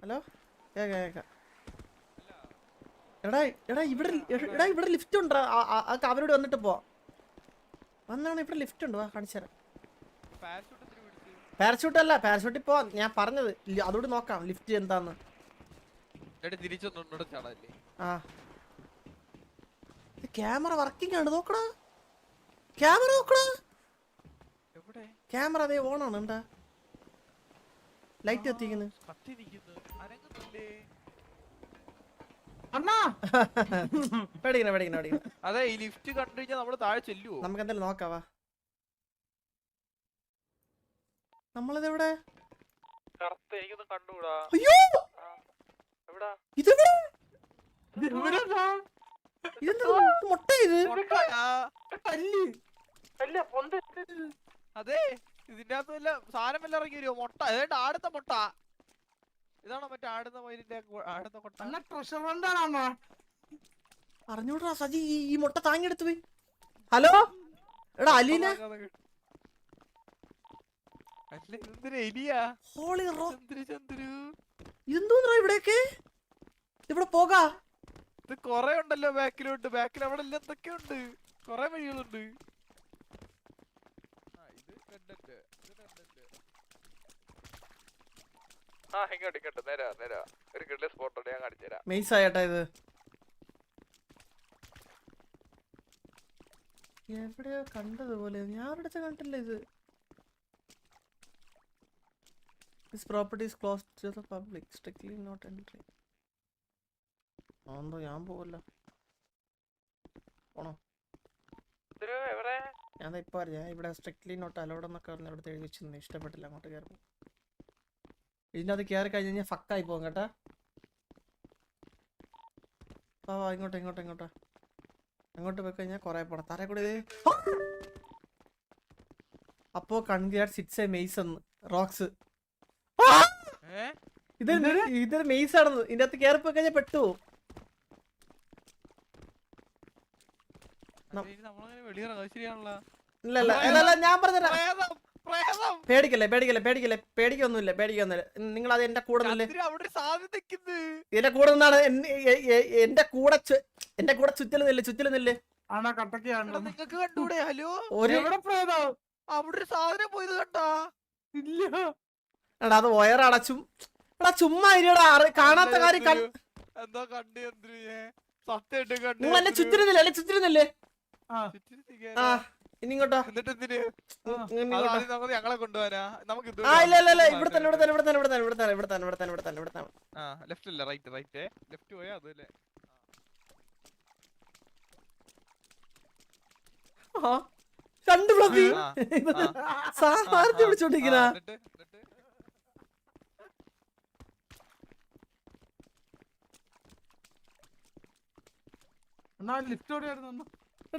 Hello കേക്കാം. ഇവിടെ lift ഉണ്ടോ? അവരോട് വന്നിട്ട് പോവാം. വന്നാണ് ഇവിടെ ലിഫ്റ്റ് ഉണ്ട്, വാ കാണിച്ചുതരാം. പാരഷൂട്ട് അല്ല, പാരഷൂട്ടിൽ പോവാം ഞാൻ പറഞ്ഞത്. അതോട് നോക്കാം ലിഫ്റ്റ് എന്താന്ന്. ആ ക്യാമറ വർക്കിംഗ് ആണ്, നോക്കടാ. ക്യാമറ നോക്കടാ, ക്യാമറ അതേ ഓണാണ്. എന്താ ലൈറ്റ് കത്തിക്കുന്നു? പേടിക്കണ. അതെ, ഈ ലിഫ്റ്റ് കണ്ടു കഴിഞ്ഞാൽ നമ്മള് താഴെ ചെല്ലുവോ? നമുക്ക് എന്തായാലും നോക്കാവാ. നമ്മളിതെവിടെ? കണ്ടുകൂടാ. അയ്യോ ഇതെവിടെ? മുട്ട ഇത്. അതെ, ഇതിന്റെ അകത്ത് വല്ല സാധനം വല്ല ഇറങ്ങി വരുമോ? മുട്ട, ഏതാണ്ട് ആടുന്ന മുട്ട. ഇതാണോ മറ്റേ ആടുന്ന മയിലിന്റെ ആടുന്ന കൊട്ട? അറിഞ്ഞൂടാ സജി, ഈ മുട്ട താങ്ങിയെടുത്ത് പോയി. ഹലോ എടാ അലീന, ഇതെന്തോന്നാ ഇവിടെയൊക്കെ? ഇവിടെ പോകാ. ഇത് കൊറേ ഉണ്ടല്ലോ ബാക്കിലോട്ട്. ബാക്കിൽ അവിടെ എല്ലാം എന്തൊക്കെയുണ്ട്, കൊറേ വഴികളുണ്ട്. ഇങ്ങോട്ട് നേരാ ഒരു കിട്ടിയ സ്പോട്ട് ഞാൻ കാണിച്ചു തരാം. മെയ്സ് ആയിട്ടാ ഇത്. എവിടെയോ കണ്ടതുപോലെ, ഞാൻ ഒരിടത്ത് കണ്ടില്ല ഇത്. This property is closed to the public, strictly not entry. ആന്തോ ഞാൻ പോവല്ല. പോണോ? ഞാൻ ഇപ്പൊ അറിയാം, ഇവിടെ സ്ട്രിക്ട്ലി നോട്ട് അലൗഡ് എന്നൊക്കെ പറഞ്ഞ ഇവിടുത്തെ എഴുതി വെച്ചിരുന്നു. ഇഷ്ടപ്പെട്ടില്ല അങ്ങോട്ട് കയറുമ്പോൾ. ഇതിൻ്റെ അത് കയറി കഴിഞ്ഞ് കഴിഞ്ഞാൽ ഫക്കായി പോകും കേട്ടാ. ആ ഇങ്ങോട്ടാ അങ്ങോട്ട് പോയി കഴിഞ്ഞാൽ കുറെ പോണം. തറ കൂടി അപ്പോ കൺഗ്രാറ്റ്സ്, ഇറ്റ്സ് എ മെയ്സ് എന്ന് റോക്സ്. ഇതൊരു മെയ്സ് ആണെന്ന്. ഇതിന്റെ അകത്ത് കയറി പോയി കഴിഞ്ഞാൽ പെട്ടു. ഇല്ല ഞാൻ പറഞ്ഞുതരാം. പേടിക്കൊന്നുമില്ല. നിങ്ങൾ അത് എന്റെ കൂടെ നിന്നാണ്. എന്റെ കൂടെ ചുറ്റലുന്നില്ലേ. നിങ്ങൾക്ക് കണ്ടൂടെ? ഹലോ, അവിടെ ഒരു സാധനം പോയത് കണ്ടാ? എടാ അത് വയർ അടച്ചും. എടാ ചുമ്മാ ഇരുടാ, കാണാത്ത കാര്യം. എന്താ കണ്ടു? സത്യമായിട്ട് കണ്ടു. നിങ്ങൾ എന്നെ ചുറ്റിരുന്നില്ലേ? ആ ഇനി ഇങ്ങോട്ടോ. ഞങ്ങളെ കൊണ്ടുപോകാനാ? നമുക്ക് ഇല്ല ഇവിടെ തന്നെ. ലെഫ്റ്റ് അല്ല, റൈറ്റ്. ലെഫ്റ്റ് പോയാ അതല്ലേ? കണ്ടു ഫ്ലഫി, സാധാരണ വിളിച്ചോണ്ടിരിക്കുന്ന.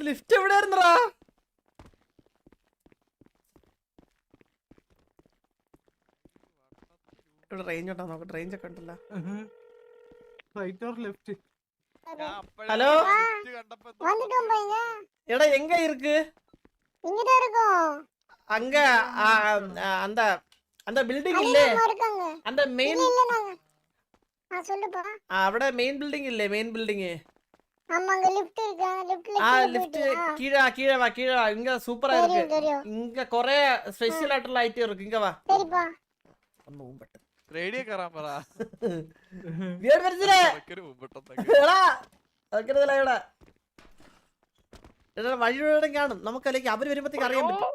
ലിഫ്റ്റ് എവിടെയായിരുന്നടാ? ഇവിടെ റേഞ്ച് ഉണ്ടോ നോക്കട്ടെ. റേഞ്ച് ഒക്കെ ഉണ്ടല്ലോ. ഹലോ എടാ എങ്ക ഇருக்கு? அங்க அந்த அந்த பில்டிங் இல்ல, அந்த மெயின் അവിടെ മെയിൻ ബിൽഡിംഗ് ഇല്ലേ? Main building. லிஃப்ட் கீழே வா. இங்க சூப்பரா இருக்கு. இங்க குறை ஸ்பெஷல் ஆയിട്ടുള്ള ஐட்டம் இருக்கு. இங்க வா. ഒന്നും പെട്ടെന്ന് റേഡിയോ കയറാൻ പറ. വീട് വരച്ചില്ലേ? വഴിയോടെ കാണും നമുക്ക്. അല്ലെങ്കിൽ അവര് വരുമ്പോഴത്തേക്ക് അറിയാൻ പറ്റും.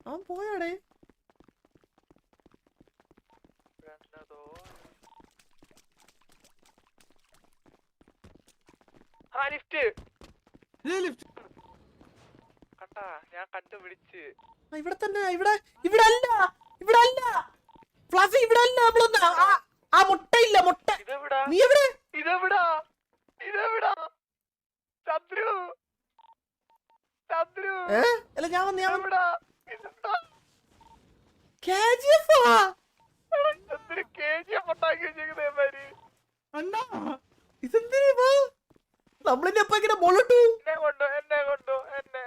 അവൻ പോയാടേ. ഞാൻ കണ്ടുപിടിച്ച്. ഇവിടെ തന്നെ. ഇവിടെ അല്ല ഫ്ലഫി, ഇവിടെ അല്ല. നമ്മളൊന്ന് ആ മുട്ടയില്ല. മുട്ട നീ എവിടെ? ഇതെവിടാ? അല്ല ഞാൻ വന്ന് നമ്മളിനി എപ്പോ ഇങ്ങനെ മുള്ളട്ടു എന്നെ കൊണ്ടു എന്നെ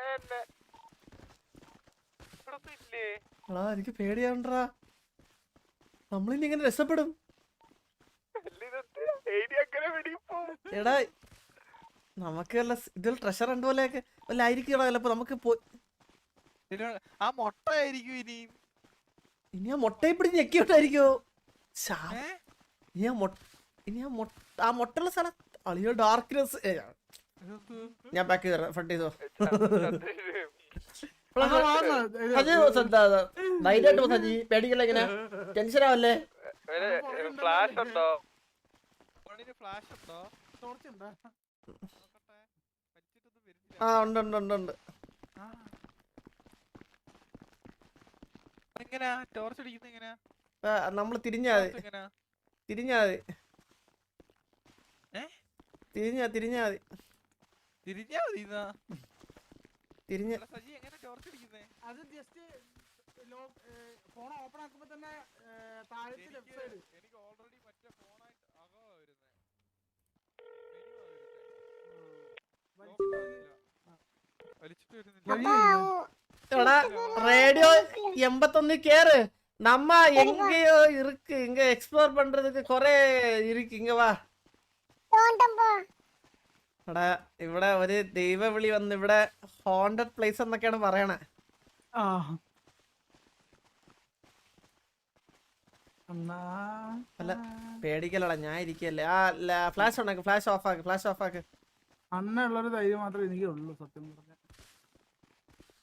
ഇവിടത്തില്ലേ? എടാ എനിക്ക് പേടിയാണ്ടാ. നമ്മളിനി ഇങ്ങനെ രക്ഷപ്പെടും. എടാ നമുക്ക് വല്ല ഇതിൽ ട്രഷർ ഉണ്ട് പോലെയൊക്കെ വല്ല ആയിരിക്കും ചിലപ്പോ നമുക്ക് ആ മൊട്ടയായിരിക്കും ഇനി ആ മുട്ടയെ പിടിച്ച് ഞെക്കിയോട്ടായിരിക്കോ? ഇനി ആ മുട്ടുള്ള സ്ഥലം അളിയോ ഡാർക്ക്നെസ്. ഞാൻ ബാക്ക് ചെയ്ത ഫ്രണ്ട് ചെയ്തോ. ധൈര്യമായിട്ട് പോ സജി, പേടിക്കല്ല. ഇങ്ങനെ ടെൻഷൻ ആവല്ലേ. ഫ്ലാഷ് ഉണ്ടോ? ആ ഉണ്ട് ഉണ്ട് ഉണ്ട് ഉണ്ട്. എങ്ങനാ ടോർച്ച് അടിക്കുന്നത്? എങ്ങനാ നമ്മള് തിരിഞ്ഞാ മതി. തിരിഞ്ഞാ മതി. തിരിഞ്ഞാ മതി. തിരിഞ്ഞ സജി എങ്ങനെ ടോർച്ച് അടിക്കുന്നേ? അത് ജസ്റ്റ് ഫോൺ ഓപ്പൺ ആക്കുമ്പോ തന്നെ താഴത്തെ ലെഫ്റ്റ് സൈഡ്. എനിക്ക് ഓൾറെഡി മറ്റേ ഫോണായിട്ട് അകവാ വരുന്നേ. വലിച്ചിട്ട് വരുന്നില്ല. റേഡിയോ 81 കേറ്. நம்ம எங்கேயோ இருக்கு, இங்க எக்ஸ்ப்ளோர் பண்றதுக்கு குറെ இருக்கு. இங்க വാ. എടാ ഇവിടെ ഒരു ദൈവവിളി വന്ന് ഇവിടെ ഹോണ്ടഡ് പ്ലേസ് എന്നൊക്കെയാണ് പറയണേ. അല്ല പേടിക്കലടാ, ഞാൻ ഇരിക്കല്ലേ. ആ ഫ്ലാഷ് ഉണ്ടാക്ക്, ഫ്ലാഷ് ഓഫ് ആക്ക്, ഫ്ലാഷ് ഓഫ് ആക്ക്. അന്നുള്ളൊരു ധൈര്യം മാത്രമേ എനിക്ക് ഉള്ളൂ സത്യം പറഞ്ഞ.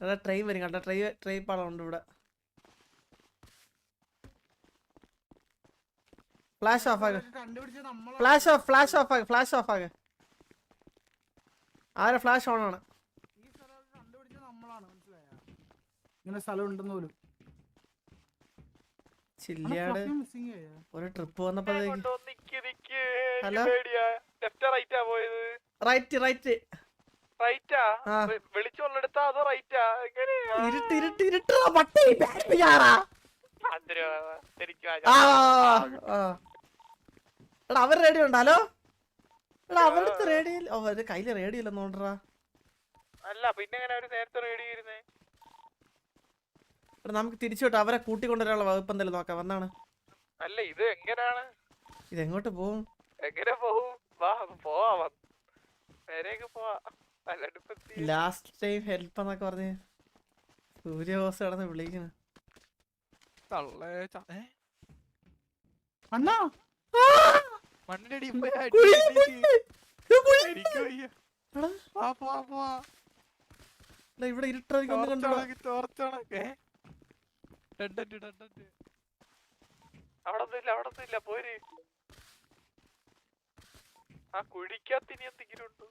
എടാ ട്രെയിൻ വരും കേട്ടോ. ട്രെയിൻ പാളമുണ്ട് ഇവിടെ. ഫ്ലാഷ് ഓഫ് ആക്ക്, ഫ്ലാഷ് ഓഫ് ആക്ക്, ഫ്ലാഷ് ഓഫ് ആക്ക്. ആരെ ഫ്ലാഷ് ഓൺ ആണ്. ഈ സ്ഥലം കണ്ടുപിടിച്ചത് നമ്മളാണ്, മനസ്സിലായോ? ഇങ്ങനെ സ്ഥലം ഉണ്ടെന്ന് പോലും. ചില്ലിയാട് ഒരു ട്രിപ്പ് വന്നപ്പോഴേക്ക്. ഹലോ ലെഫ്റ്റ് റൈറ്റാ പോയത്? Right right റൈറ്റാ? വെളിച്ചോളെടുത്താ അതോ റൈറ്റാ? ഇരുട്ട് പട്ടി എടാ അവർ റേഡിയോ ഉണ്ടോ? ഹലോ എടാ അവരുടെ റേഡിയോ കയ്യില് റേഡിയോ ഇല്ലെന്ന് തോന്നണ്ടാ. അല്ല പിന്നെ എങ്ങനെ അവര് നേരത്തെ റേഡിയോ ഇരുന്നേ? എടാ നമുക്ക് തിരിച്ചു വിട്ടോ. അവരെ കൂട്ടിക്കൊണ്ടുവരാനുള്ള വകുപ്പ് എന്തായാലും നോക്കാം. വന്നാണ്. അല്ല ഇത് എങ്ങനെയാണ്? ഇതെങ്ങോട്ട് പോവും? എങ്ങനെ പോവും? പോവാ പോവാ. ലാസ്റ്റ് ടൈം ഹെൽപ്പ് എന്നൊക്കെ പറഞ്ഞ് സൂര്യബോസ് കിടന്ന് വിളിക്കുന്നു. അണ്ണാ മണ്ണിനടി ഇവിടെ ഇരുട്ടായിരിക്കും. അവിടെ പോര്. ആ കുഴിക്കകത്തിനി എന്തെങ്കിലും ഉണ്ടോ?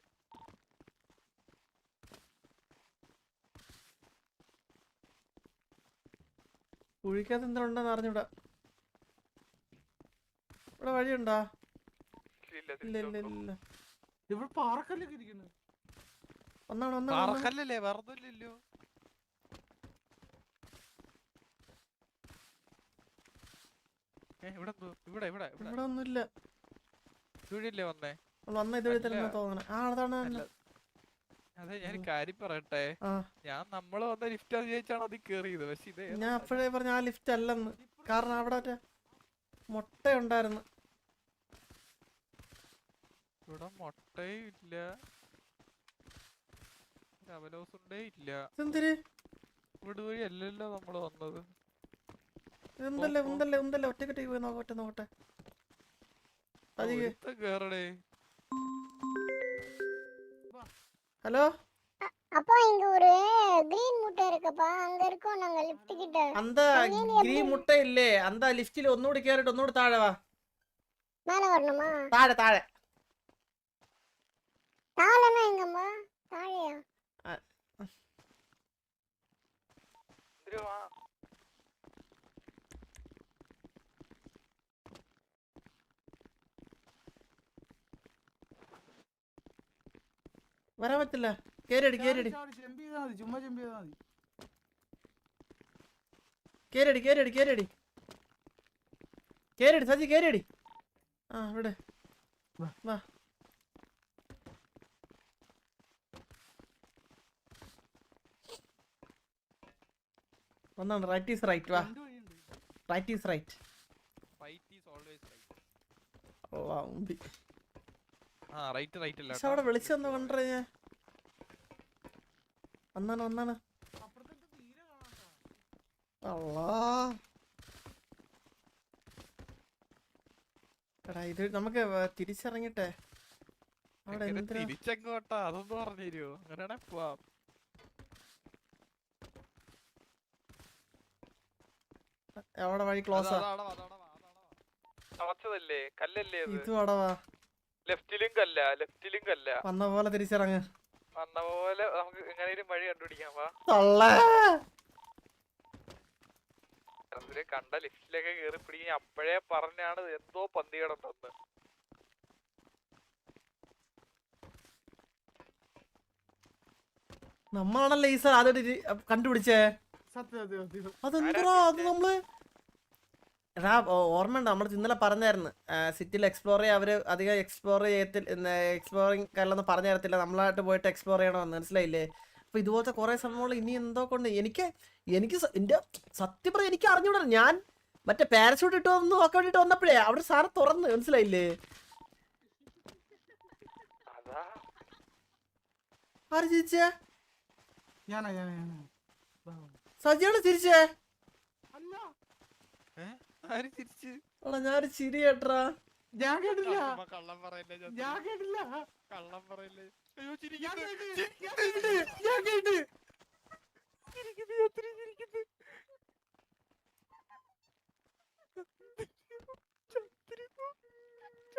കുഴിക്കകത്ത് എന്താ ഉണ്ടെന്ന് അറിഞ്ഞൂടാ. ഇവിടെ വഴിയുണ്ടാ? ഇല്ല ഇല്ല ഇല്ല. ഇവിടെ പാറക്കല്ലൊക്കെ ഇരിക്കുന്നു. പാറക്കല്ലേ? വെറുതെ ഇവിടെ ഒന്നുമില്ല. ഇതുവഴിയല്ലേ വന്നേ? വന്ന ഇതുവഴി തന്നെ തോന്നണേ. ആ അതാണ്. അതെ ഞാൻ കാര്യം പറയട്ടെ. നമ്മള് വന്ന ലിഫ്റ്റ് വിചാരിച്ചാണ് അത് കേറിയത്. പക്ഷെ ഇത് ഞാൻ അപ്പോഴേ പറഞ്ഞ ആ ലിഫ്റ്റ് അല്ലെന്ന്. കാരണം അവിടെ മുട്ട ഉണ്ടായിരുന്നു. ഇവിടെ മുട്ടയും ഇല്ല, അവലോസുണ്ടേ ഇല്ല. എന്തിന് ഇവിടെ വഴി അല്ലല്ലോ നമ്മള് വന്നത്. ഉന്തല്ലേ ഒറ്റക്കെട്ടി പോയി നോക്കട്ടെ. കേറടേ. ஹலோ அப்பா இங்க ஒரு கிரீன் முட்டை இருக்குப்பா, அங்க இருக்கோம் நாங்க லிஃப்ட் கிட்ட. அந்த கிரீன் முட்டை இல்லே, அந்த லிஃப்റ്റിൽ ഒന്നുകൂടി കേറിട്ട് ഒന്നുകൂടി താഴെ വാ. மேல வரணுமா? താഴെ தாழனா எங்கம்மா? தாழையா? വരാൻ പറ്റില്ല. കേരടി കേരടി സജി കേരടി. ആ ഇവിടെ വാ. ഒന്നാണ് റൈറ്റ് ഈസ് റൈറ്റ് വാ രണ്ട് വഴിയുണ്ട്. Right is right fight is always right. ഓ വാ ഉമ്പി ആ റൈറ്റ് റൈറ്റ് അല്ല പക്ഷെ അവിടെ വിളിച്ചെന്ന് കൊണ്ടുവരാ ഞാൻ ഒന്നാണ് അപ്പുറത്തേക്ക് തീരെ കാണാത്ത. അള്ളാ എടാ ഇത് നമുക്ക് തിരിച്ചിറങ്ങിട്ടെ അവിടെ എന്തിനാ തിരിച്ചെങ്ങോട്ടാ അതൊന്നും പറഞ്ഞു തരുമോ? അങ്ങനെയാണെ പോവാം. അവിടെ വഴി ക്ലോസാ തളച്ചതല്ലേ കല്ലല്ലേ അത്? ഇതും അടവാ ലെഫ്റ്റിലും കല്ല വന്ന പോലെ തിരിച്ചിറങ്ങ വന്ന പോലെ നമുക്ക് എങ്ങനെയും വഴി കണ്ടുപിടിക്കാം. വാ കണ്ട ലിഫ്റ്റിലൊക്കെ കേറി പിടിക്കാൻ അപ്പോഴേ പറഞ്ഞാണ് എന്തോ പന്തി കിടന്നെന്ന്. നമ്മളാണല്ലേ ഈ സാർ അത് കണ്ടുപിടിച്ചേ സത്യം. അതെന്തോ അത് നമ്മള് എടാ ഓർമ്മയുണ്ട് നമ്മൾ ഇന്നലെ പറഞ്ഞായിരുന്നു സിറ്റിയിൽ എക്സ്പ്ലോർ ചെയ്യാൻ അവര് അധികം എക്സ്പ്ലോറിങ് കാര്യങ്ങളൊന്നും പറഞ്ഞു തരത്തില്ല, നമ്മളായിട്ട് പോയിട്ട് എക്സ്പ്ലോർ ചെയ്യണമെന്ന് മനസ്സിലായില്ലേ. അപ്പൊ ഇതുപോലത്തെ കുറെ സംഭവങ്ങൾ ഇനി എന്തോ കൊണ്ട് എനിക്ക് എന്റെ സത്യം പറയാം എനിക്ക് അറിഞ്ഞൂടാ. ഞാൻ മറ്റേ പാരഷൂട്ട് ഇട്ടോ ഒന്ന് നോക്കാൻ വേണ്ടിട്ട് വന്നപ്പോഴേ അവിടെ സാറ് തുറന്ന് മനസ്സിലായില്ലേ. ആര് ചിരിച്ചേ? ഞാനാ സജിയാണ് ചിരിച്ചേ? അല്ല ആര് തിരിച്ച് എടാ ഞാനൊരു ചിരി കേട്ടറാ. ഞാൻ കേട്ടില്ല. കള്ളം പറയല്ലേ ഞാൻ കേട്ടില്ല. കള്ളം പറയല്ലേ. അയ്യോ ഞാൻ ചിരിക്കുന്നു. കേട്ട്. ഞാൻ കേട്ട്. ചിരിക്കുന്നു, യാത്രി ചിരിക്കുന്നു.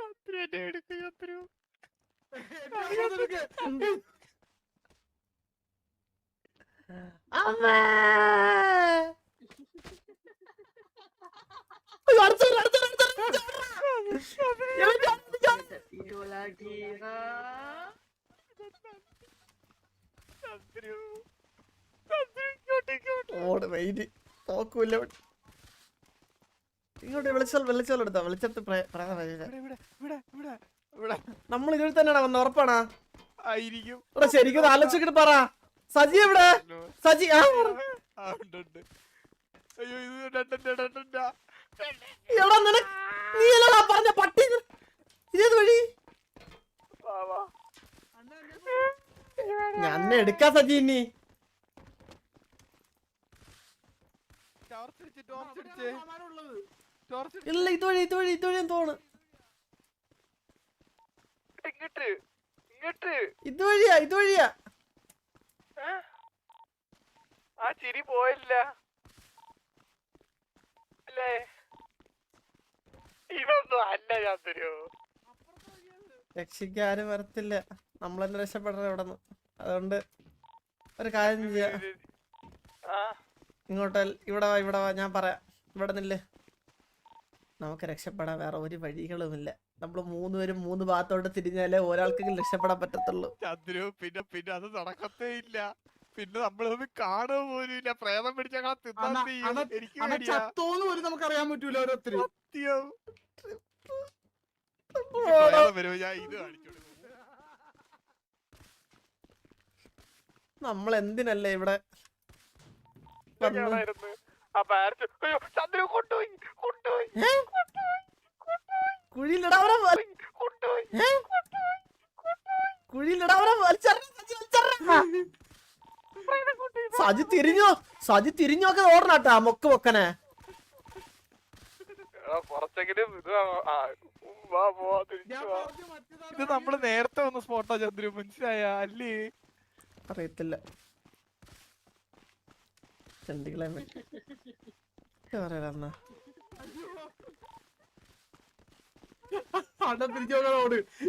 യാത്രി എന്നെ എടുക്ക് യാത്രി. അമ്മേ അയ്യോ, അടുത്തോട്ട്. ഓട് വെയിറ്റ് നോക്കൂല്ല. ഇങ്ങോട്ട് വെളിച്ചോളം എടുത്താ വെളിച്ചത്ത് നമ്മൾ ഇതിൽ തന്നെയാണോ വന്ന ഉറപ്പാണാ? ആയിരിക്കും. ഇവിടെ ശരിക്കും ആലോചിച്ചിട്ട് പറ. സജി എവിടെ? സജി അയ്യോ ഇത് എവിടെ നീ അല്ലടാ പറഞ്ഞ പട്ടി. ഇതേത് വഴി? ഞാൻ എടുക്കാ സജി. ഇനി ഇല്ല ഇതുവഴി തോണ്. ഇതുവഴിയാ ആ ചിരി പോയില്ല അല്ലേ? ഇതൊന്നും അല്ല ചന്ദ്രു. രക്ഷിക്കാരും വരത്തില്ല, നമ്മളെന്നെ രക്ഷപ്പെടണം ഇവിടെ നിന്ന്. അതുകൊണ്ട് ഒരു കാര്യം ചെയ്യാ, ഇങ്ങോട്ട് ഇവിടെ വാ ഞാൻ പറയാം. ഇവിടെ നില്ലേ, നമുക്ക് രക്ഷപ്പെടാൻ വേറെ ഒരു വഴികളുമില്ല. നമ്മൾ 3 പേരും 3 ഭാഗത്തോട്ട് തിരിഞ്ഞാലേ ഒരാൾക്കെങ്കിലും രക്ഷപ്പെടാൻ പറ്റത്തുള്ളൂ. ചന്ദ്രു പിന്നെ അത് നടക്കത്തേ ഇല്ല. പിന്നെ നമ്മളൊന്നും കാണുക പോലും ഇല്ല. പ്രേതം പിടിച്ച എനിക്ക് ചത്തോന്ന് പോലും നമുക്ക് അറിയാൻ പറ്റൂല. ഓരോരുത്തര് വരുമ്പോ ഞാൻ ഇത് കാണിച്ചു. നമ്മൾ എന്തിനല്ലേ ഇവിടെ ചന്ദ്രു കൊണ്ടുപോയി സജി തിരിഞ്ഞൊക്കെ ഓടണട്ടാ മൊക്ക് പൊക്കനെ. കുറച്ചെങ്കിലും ഇത് നമ്മള് നേരത്തെ വന്ന സ്പോട്ടാ ചന്ദ്രു, മനസ്സിലായ അല്ലേ? അറിയത്തില്ല ചണ്ടികളെ പറയാ.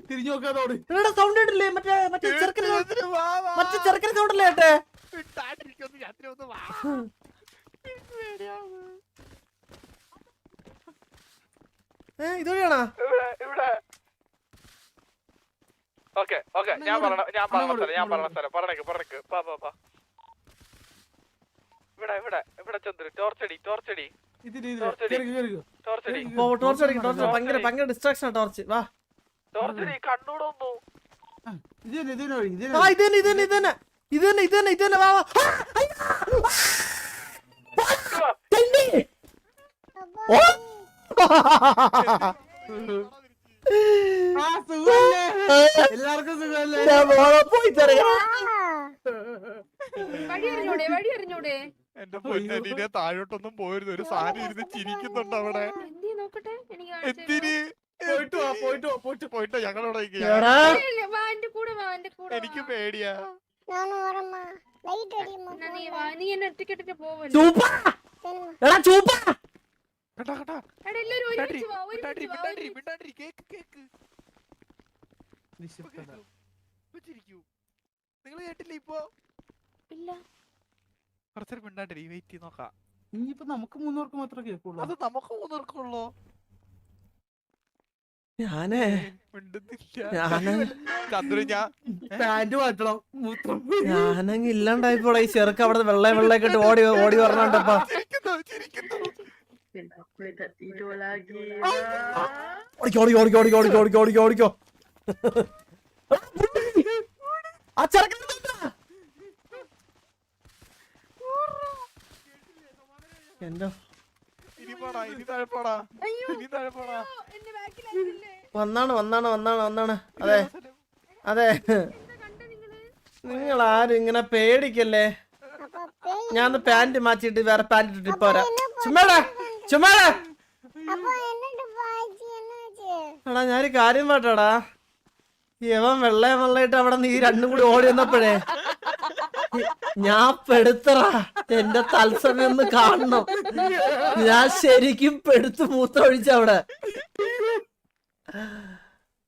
തിരിഞ്ഞു നോക്കാതോട്. സൗണ്ട് ഇട്ടില്ലേ? മറ്റേ ചെറുക്കൻ സൗണ്ട് അല്ലേ ഏട്ടെ? ഇതുവഴിയാണോ? ഓക്കെ ഞാൻ പറഞ്ഞ സ്ഥലം പറഞ്ഞേക്ക്. ഇവിടെ ചന്ദ്രു ടോർച്ചടി ഭയങ്കര ഡിസ്ട്രാക്ഷൻ ടോർച്ച്. വാ ടോർച്ചടി കണ്ണൂടൊന്നു. ഇത് തന്നെ വാ ഓ ആ സുഖല്ലേ എല്ലാവർക്കും സുഖല്ലേ ഞാൻ മോളെ പോയി തരാം. വഴി അറിഞ്ഞൂടെ എന്റെ പൊന്നീനെ താഴോട്ടൊന്നും പോരുത്. ഒരു സാധനം ഇരുന്ന് ചിരിക്കുന്നുണ്ട് അവിടെ. എന്തി നോക്കട്ടെ എനിക്ക് എന്തിന് പോയിട്ടോ ഞങ്ങളോട് എടാ വാ എന്റെ കൂടെ വാ എന്റെ കൂടെ എനിക്ക് പേടിയാ. நானும் வரேம்மா லைட் அடிம்மா നീ വാ നീ എന്നെ ഒറ്റക്കിട്ടിട്ട് പോവല്ലേ ചൂപ്പ சரிம்மா എടാ ചൂപ്പ കേട്ടാ കേട്ടാ എടാ എല്ലാരും ഒരുമിച്ച് വാ മിണ്ടാണ്ടിരി, ഒരുമിച്ച് വാ മിണ്ടാണ്ടിരി, മിണ്ടാണ്ടിരി. കേക്ക് നിശബ്ദത. ചിരിക്കൂ. നിങ്ങൾ കേട്ടില്ല ഇപ്പൊ? ഇല്ല കുറച്ചൊരു മിണ്ടാണ്ടിരി, വെയിറ്റ് ചെയ്ത് നോക്കാം. ഇനിയിപ്പോ നമുക്ക് മൂന്നുപേർക്ക് മാത്രമേ കേൾക്കുള്ളൂ. അത് നമുക്ക് മൂന്നർക്കുള്ളോ? ഞാനേ മിണ്ടുന്നില്ല. ചന്ദ്രു ഞാൻ പാന്റ് മാറ്റണം മൂത്രം ഞാനങ്ങ് ഇല്ലാണ്ടായിപ്പോടാ. ഈ ചെറുക്ക് അവിടെ വെള്ളയൊക്കെ ഇട്ട് ഓടി ഓടി പറഞ്ഞോണ്ടപ്പാ. ചിരിക്കുന്നു. ഓടിക്കോ ഓടിക്കോ ഓടിക്കോ ഓടിക്കോ ഓടിക്കോ ഓടിക്കോ ഓടിക്കോ ഓടിക്കോ. ആ ചെറുക്കനെ നോക്ക്. എന്തോ ഇനി പോടാ, ഇനി താഴെ പോടാ, ഇനി താഴെ പോടാ. എന്റെ ബാക്കിലാക്കില്ലേ വന്നാണ്. അതെ അതെ, എന്താ കണ്ട നിങ്ങള് നിങ്ങൾ ആരും ഇങ്ങനെ പേടിക്കല്ലേ. அப்பா பேய் ഞാൻ ഒന്ന് പാന്റ് മാറ്റിട്ട് വേറെ പാന്റ് ഇട്ടിട്ട് പോരാ. ചുമ്മാടാ. அப்பா என்னடா பாய்ச்சி என்னாச்சு എടാ ഞാനൊരു കാര്യം പാട്ടാടാ. ഇവൻ വെള്ളയിട്ട് അവിടെ നീ രണ്ടും കൂടി ഓടി വന്നപ്പോഴേ ഞാൻ പെടുത്തറാ. എന്റെ തത്സമയം ഒന്ന് കാണണം. ഞാൻ ശരിക്കും പെടുത്ത് മൂത്രമൊഴിച്ച അവിടെ.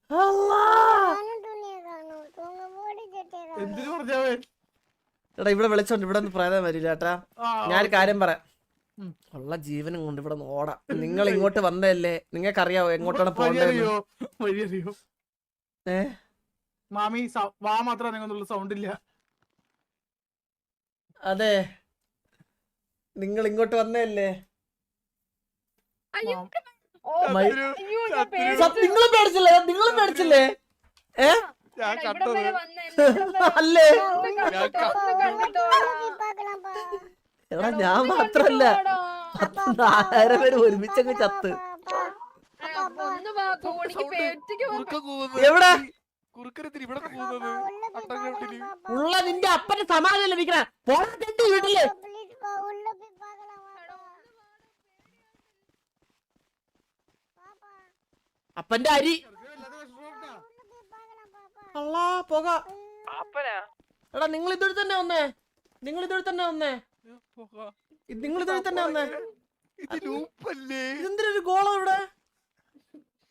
അല്ലാ. நானும் துணியை காணோம் தூங்க போடி சட்டை காணோம் എന്തിനു പറഞ്ഞാവേ എടാ ഇവിടെ വിളിച്ചോണ്ട് ഇവിടെ ഒന്നും പ്രേതം വരില്ല ചേട്ടാ. ഞാനൊരു കാര്യം പറയാം. ഉള്ള ജീവനും കൊണ്ട് ഇവിടെ നിന്ന് ഓടാം. നിങ്ങൾ ഇങ്ങോട്ട് വന്നതല്ലേ, നിങ്ങൾക്കറിയാവോ എങ്ങോട്ടാണ് പോകേണ്ടതെന്ന്? വഴിയറിയോ ഏ മാമി വാ മാത്രം അനങ്ങുന്നുള്ള സൗണ്ട് ഇല്ല. അതെ, നിങ്ങൾ ഇങ്ങോട്ട് വന്നതല്ലേ. അയ്യോ ഓ മൈ- അയ്യോ ഞാൻ പേടിച്ചു. നിങ്ങളും പേടിച്ചില്ലേ? ഏ ഞാൻ ഇവിടെ കണ്ടത് വരെ വന്ന എന്നെ ഇവിടെ വരെ അല്ലേ? ഞാൻ பார்க்கலாம்ப்பா എടാ ഞാൻ മാത്രല്ല, 4000 പേര് ഒരുമിച്ചങ്ങ് ചത്ത്. ഒന്ന് വാ എനിക്ക് പേടിക്ക് കുറുക്ക കൂവുന്നു. എവിടെ? കുറുക്കരത്തിന് ഇവിടെ കൂവുന്നത് உள்ள போய் അട്ടങ്കട്ടില്. பார்க்கலாம்ப்பா ഉള്ള നിന്റെ അപ്പന്റെ സമാധാനം ലഭിക്കണ വീട്ടില്. ப்ளீஸ் பா உள்ள போய் பார்க்கலாம்ப்பா பாப்பா അപ്പന്റെ അരി உள்ள போய் பார்க்கலாம்ப்பா അള്ളാ പോക. അപ്പനാ എടാ നിങ്ങൾ ഇതുവഴി തന്നെ വന്നേ. നിങ്ങൾ ഇതുവഴി തന്നെ വന്നേ. ഇത് ലൂപ്പല്ലേ? ഇതെന്തൊരു ഗോളം ഇവിടെ.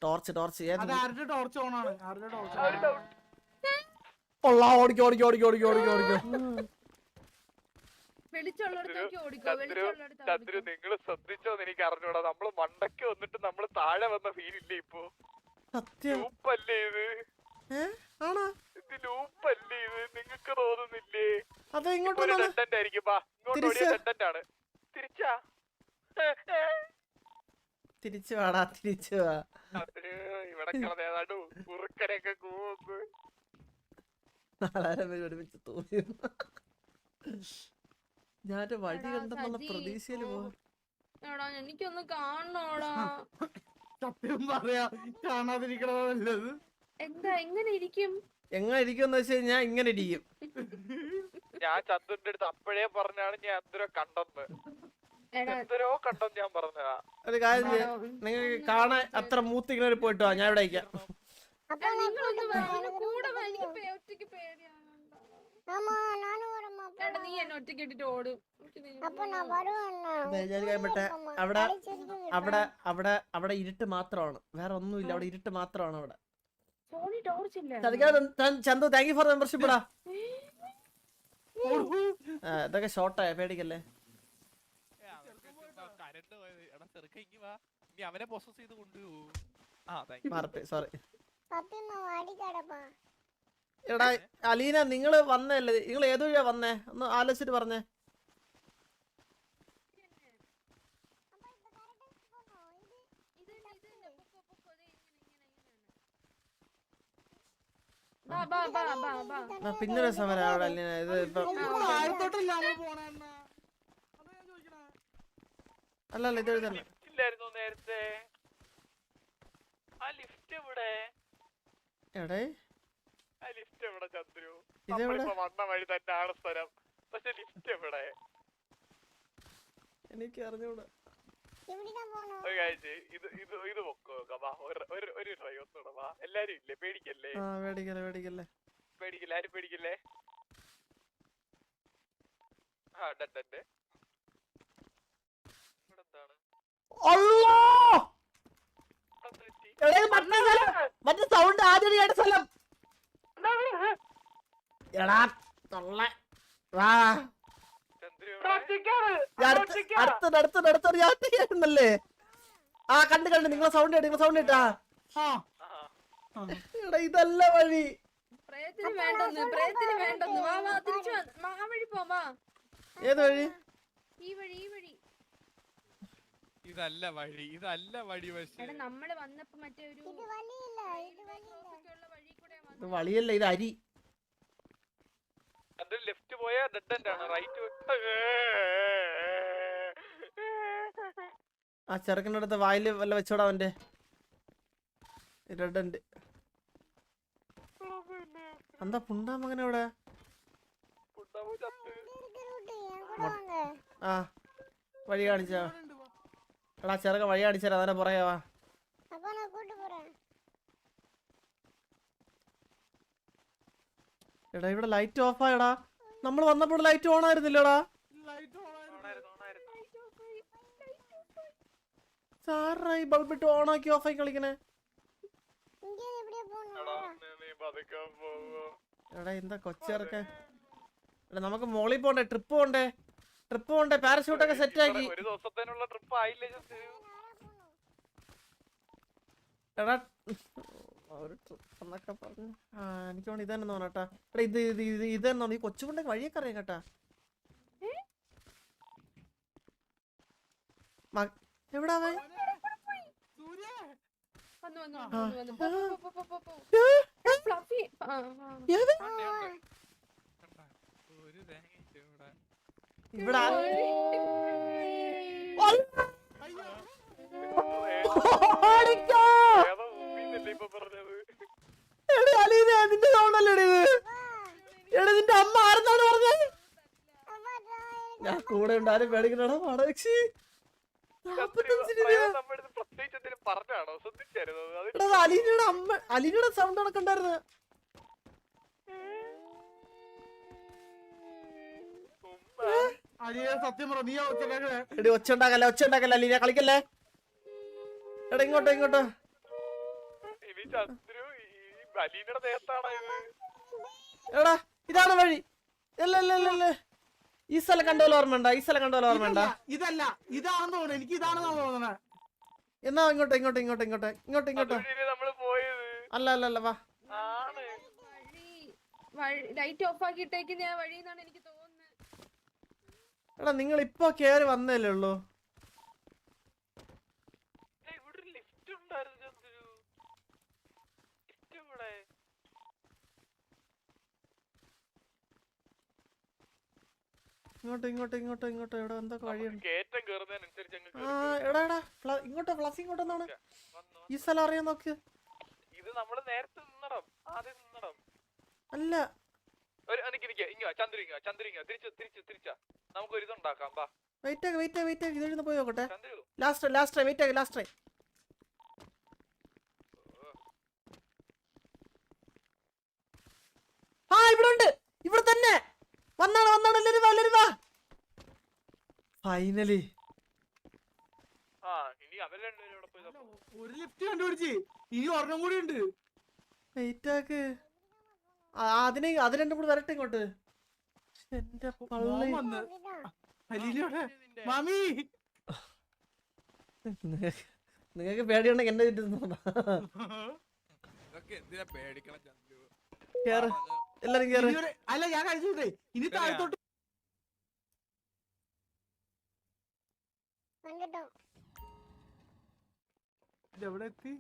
ടോർച്ച് അത് ആരുടെ ടോർച്ച് ഓൺ ആണ്? ആരുടെ ടോർച്ച് ഓടിക്കോ. വെളിച്ചുള്ളടത്തേക്ക് ഓടിക്കോ ചന്ദ്രു നിങ്ങള് ശ്രദ്ധിച്ചോന്ന് എനിക്ക് അറിഞ്ഞൂടാ. നമ്മള് മണ്ടയ്ക്ക് വന്നിട്ട് നമ്മള് താഴെ വന്ന ഫീലില്ലേ ഇപ്പൊ? സത്യം. ലൂപ്പല്ലേ ഇത്? ആണോ? ഇത് ലൂപ്പല്ലേ ഇത്? നിങ്ങക്ക് തോന്നുന്നില്ലേ? അതെ ഇങ്ങോട്ട് ഒരു വന്നാണ്. ഡെഡന്റ് ആയിരിക്കും. ബാ ഇങ്ങോട്ട് ഓടിയ ഡെഡന്റ് ആണ്. തിരിച്ചാ തിരിച്ചു വാടാ, തിരിച്ചു വാ. ഇവിടെ കിടന്ന് ഏതാണ്ട് കുറുക്കനൊക്കെ കൂവുന്നു. 4000 പേര് ഒരുമിച്ച് തോന്നി. ഞാൻ വഴി കണ്ടെന്നുള്ള പ്രതീക്ഷയില് പോ. എടാ എനിക്കൊന്ന് കാണണോടാ. സത്യം പറയാ കാണാതിരിക്കണോ നല്ലത്. എന്താ എങ്ങനെ ഇരിക്കും? എങ്ങനെ ഇരിക്കുമെന്ന് വെച്ച് കഴിഞ്ഞാ ഇങ്ങനെ ഇരിക്കും. ഞാൻ ചന്ദ്രന്റെ അടുത്ത് അപ്പോഴേ പറഞ്ഞാണ് ഞാൻ എന്തരോ കണ്ടെന്ന്. എടാ എന്തരോ കണ്ടെന്ന് ഞാൻ പറഞ്ഞതാ. ഒരു കാര്യം ചെയ്യാം, നിങ്ങൾക്ക് കാണാൻ അത്ര മൂത്തിങ്ങനെ പോയിട്ട് വാ, ഞാൻ ഇവിടെ അയക്കാം. அப்பா நான் നിങ്ങളൊന്ന് വാ, എന്നെ കൂടെ വാ, എനിക്ക് ഒറ്റയ്ക്ക് പേടിയാവുന്നുണ്ട്. ஆமா நானும் வரேம்மா എടാ നീ എന്നെ ഒറ്റയ്ക്ക് ഇട്ടിട്ട് ഓടും. அப்ப நான் வருவேன்னா അവിടെ അവിടെ അവിടെ അവിടെ ഇരുട്ട് മാത്രമാണ്, വേറെ ഒന്നുമില്ല. അവിടെ ഇരുട്ട് മാത്രമാണ് അവിടെ. ഫോണിൽ ടോർച്ച് ഇല്ല. Chandu thank you for membership ഇടാ. ഇതൊക്കെ ഷോർട്ടായ, പേടിക്കല്ലേ. അവനെ പ്രോസസ് ചെയ്ത് കൊണ്ടുപോകും. സോറി. പപ്പിമ്മ വാടിക്കാടപ്പാ എടാ അലീന, നിങ്ങള് വന്നല്ലേ? നിങ്ങൾ ഏത് വഴിയാ വന്നേ? ഒന്ന് ആലോചിച്ചിട്ട് പറഞ്ഞേ. ബാ ബാ ബാ ബാ ബാ. പിന്നൊരു സമരം അവിടെ അലീന. ഇത് ഇപ്പൊ ആയിരത്തോട്ടല്ല നമ്മള് പോണ. അല്ലല്ല ഇത് എഴുതല്ല. ഇല്ലായിരുന്നു നേരത്തെ ആ ലിഫ്റ്റ് എവിടെ എടേ ആ ലിഫ്റ്റ് എവിടെ ചന്ദ്രു ഇതെവിടെ? നമ്മളിപ്പോ വന്ന വഴി തന്നെയാണ് സ്ഥലം പക്ഷെ ലിഫ്റ്റ് എവിടെ എനിക്ക് അറിഞ്ഞൂടാ. എവിടെയാ പോണോ? ഒരു കാര്യം ചെയ്യ്. ഇത് പൊക്കോ വാ ഒരു ട്രൈ ഒന്നുകൂടെ വാ എല്ലാരും ഇല്ലേ പേടിക്കല്ലേ ആ പേടിക്കല്ലേ പേടിക്കല്ലേ. പേടിക്കില്ല ആരും പേടിക്കില്ലേ ആ ഡെഡ് ഇവിടെ എന്താണ് അള്ളാ! ഇവിടെ എന്ത് പറ്റി? എടേ, മറ്റേ സ്ഥലം, മറ്റേ സൗണ്ട് ആദ്യം കേട്ട സ്ഥലം. എടാ തൊള്ള വാ. ചന്ദ്രു എവിടെ? അടുത്തൊരു യാത്രയായിരുന്നല്ലേ? ആ കണ്ട് നിങ്ങളെ സൗണ്ട് കേട്ടാ. ആ. എടാ ഇതല്ല വഴി. പ്രേതത്തിന് വേണ്ടെന്ന് വാ വാ തിരിച്ചു വാ ആ വഴി പോവാ. ഏത് വഴി? ഈ വഴി ഇതല്ല വഴി പക്ഷേ എടാ നമ്മള് വന്നപ്പോ മറ്റേ ഒരു ഇത് വഴിയില്ല, ഇത് വഴിയില്ല. ഉള്ള വഴി കൂടെ ഇത് വഴിയല്ല, ഇത് അരി. അത് ലെഫ്റ്റ് പോയാ ഡെഡ് എൻഡ് ആണ് റൈറ്റ് ആ ചെറുക്കൻ്റെ അടുത്ത് വായില് വല്ല വെച്ചോടാ അവന്റെ. റെഡ് ഉണ്ട്. എന്താ പുണ്ടാ മകൻ എവിടെ? இங்க இருக்க route, என் கூட வாங்க. ആ വഴി കാണിച്ചാ. എടാ ചെറുക്ക വഴി കാണിച്ചാ അതിനെ പുറകെ വാ. அப்பா நான் கூட்டு போறேன். എടാ ഇവിടെ ലൈറ്റ് ഓഫ് ആയടാ. നമ്മൾ വന്നപ്പോൾ ലൈറ്റ് ഓൺ ആയിരുന്നില്ലടാ. ലൈറ്റ് ഓൺ സാറായി ബൾബിട്ട് ഓൺ ആക്കി ഓഫ് ആക്കി കളിക്കണേ. இங்க எப்படியே போகணும்? എടാ എന്താ കൊച്ചിറക്കെ. എടാ നമുക്ക് മോളിൽ പോണ്ടേ, ട്രിപ്പ് പോണ്ടേ പാരഷൂട്ടൊക്കെ സെറ്റ് ആക്കി. ഒരു ദിവസത്തേനുള്ള ട്രിപ്പ് ആയില്ലേ ചന്ദ്രു എടാ ഒരു ട്രിപ്പ് എന്നൊക്കെ പറഞ്ഞു. ആ എനിക്ക് തോന്നുന്നു ഇതന്നെ തോന്നട്ടാ. എടാ ഇത് തന്നെ ഈ കൊച്ചുകൊണ്ടേ വഴിയൊക്കെ അറിയാം കേട്ടാ. എവിടാ അവൻ? സൂര്യ വന്നു ഫ്ലഫി ഏത്? ഒരു തേങ്ങ ഇവിടെ ഇപ്പൊ പറഞ്ഞത് നിന്റെ സൗണ്ടല്ലേ ഇത്? എടാ നിന്റെ അമ്മ ആരെന്നാണ് പറഞ്ഞത്? ഞാൻ കൂടെ ഉണ്ടാരും പേടിക്കണടാ പാടവക്ഷി. പ്രത്യേകിച്ച് എന്തെങ്കിലും പറഞ്ഞാണോ ശ്രദ്ധിച്ചായിരുന്നു എടാ അലീനയുടെ അമ്മ, അലീനയുടെ സൗണ്ട് കണക്കുണ്ടായിരുന്നു. അലിയ സത്യം പറ, നീ ഒച്ചക്കേ എടി ഒച്ച ഉണ്ടാക്കല്ലേ അലീന കളിക്കല്ലേ. എടാ ഇങ്ങോട്ടോ ഇനി ചന്ദ്രു ഈ ബലീനയുടെ ദേഹത്താണോ ഇത് എടാ ഇതാണ് വഴി. ഇല്ല ഈ സ്ഥലം കണ്ടോലെ ഓർമ്മയുണ്ട? ഇതല്ല, ഇതാണെന്ന് തോന്നുന്നു. എനിക്ക് ഇതാണെന്നാ തോന്നണേ. എന്നാ ഇങ്ങോട്ടോ നമ്മള് പോയത് അല്ല വാ. ആണ് ലൈറ്റ് ഓഫ് ആക്കിയിട്ടേക്ക് ഞാൻ വഴിന്നാണ് എനിക്ക് തോന്നുന്നത്. എടാ നിങ്ങൾ ഇപ്പൊ കേറി വന്നല്ലേ ഉള്ളൂ. ഇവിടെ ഒരു ലിഫ്റ്റ് ഉണ്ടായിരുന്നു ചന്ദ്രു ലിഫ്റ്റ് ഇവിടെ ഇങ്ങോട്ടോ ഇവിടെ എന്തൊക്കെ വഴിയുണ്ട്. കേറ്റം കേറുന്നതിനനുസരിച്ച് അങ്ങ് ആ എടാ ഇങ്ങോട്ടോ ഫ്ലസ് ഇങ്ങോട്ടെന്നാണ്. ഈ സ്ഥലം അറിയാൻ നോക്ക്. ഇത് നമ്മള് നേരത്തെ നിന്നടം ആദ്യം നിന്നടം അല്ല ഒരു ഇങ്ങ ചന്ദ്രു തിരിച്ചാ നമുക്ക് ഒരു ഇതുണ്ടാക്കാം ബാ വെയിറ്റ് ഇതെഴുന്ന് പോയി നോക്കട്ടെ. Chandru last try. ആ ഇവിടെ തന്നെ വന്നാണ് എല്ലാരും വാ. ഫൈനലി ആ ഇനി അവര് രണ്ടുപേരും ഇവിടെ പോയി തപ്പും. ഒരു ലിഫ്റ്റ് കണ്ടുപിടിച്ച്, ഇനി ഒരെണ്ണം കൂടി ഉണ്ട്. വെയിറ്റ് ആക്ക്. അത് രണ്ടും കൂടി വരട്ടെ ഇങ്ങോട്ട്. എന്റെ പള്ളി. വന്ന് அப்படிதான். അലീനയോടെ മാമി നിങ്ങക്ക് പേടിയുണ്ടെങ്കിൽ എന്റെ ചുറ്റും നിന്നോടാ. എന്തിനാ പേടിക്കണം ചന്ദ്രു കേറ് എല്ലാരും കേറ്. അല്ല ഞാൻ കഴിച്ചോട്ടെ. ഇനി താഴത്തോട്ട് வந்துட்டோம். എവിടെ എത്തി?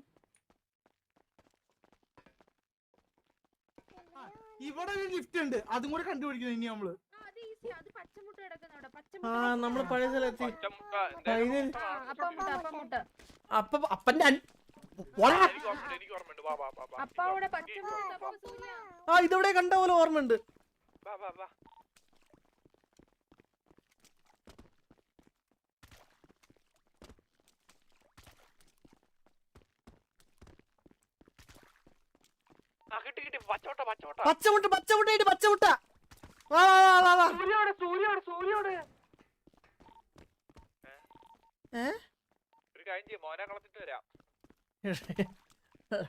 ഇവിടെ ഒരു ലിഫ്റ്റ് ഉണ്ട്, അതും കൂടെ കണ്ടുപിടിക്കണം ഇനി നമ്മള്. അത് ഈസി അത് പച്ചമുട്ട പച്ചമുട്ട കിടക്കുന്ന അവിടെ ആ നമ്മള് പഴയ സ്ഥലത്തി പച്ചമുട്ട ഫൈനൽ അപ്പമുട്ട അപ്പന്റെ എനിക്ക് ഓർമ്മയുണ്ട് വാ വാ വാ വാ അപ്പ അവിടെ പച്ചമുട്ട അപ്പ സൂര്യ ആ ഇതെവിടെ കണ്ട പോലെ ഓർമ്മയുണ്ട്. വാ വാ വാ കിട്ടി കിട്ടി പച്ചമുട്ട പച്ചമുട്ട പച്ചമുട്ട വാ വാ വാ വാ സൂര്യോട് ഒരു കാര്യം ചെയ്യും മോനെ കളത്തിട്ട് വരാം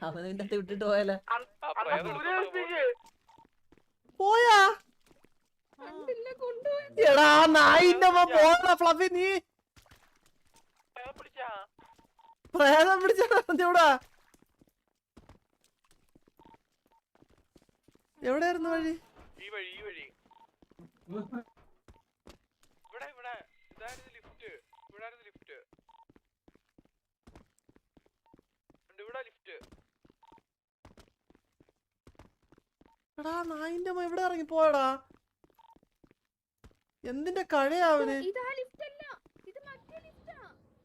അവനെ വിട്ടിട്ട് പോയാലോ ആ പ്രേതം എടുത്തോണ്ട് പോ. പോയാ കണ്ടില്ല കൊണ്ടുപോയി എടാ നായിന്റെ പോടാ ഫ്ലഫി നീ പ്രേതം പിടിച്ചാ പ്രേതം പിടിച്ചോടാ എവിടെയായിരുന്നു വഴി? ഈ വഴി ഇവിടെ ഇതായിരുന്നു ലിഫ്റ്റ് ഇവിടായിരുന്നു ലിഫ്റ്റ് ഇവിടെ ലിഫ്റ്റ് എടാ നായിന്റെ എവിടെ ഇറങ്ങി പോയടാ? എന്തിന്റെ കഴയാവന്? ഇതാ ലിഫ്റ്റ് അല്ല ഇത് മറ്റേ ലിഫ്റ്റാ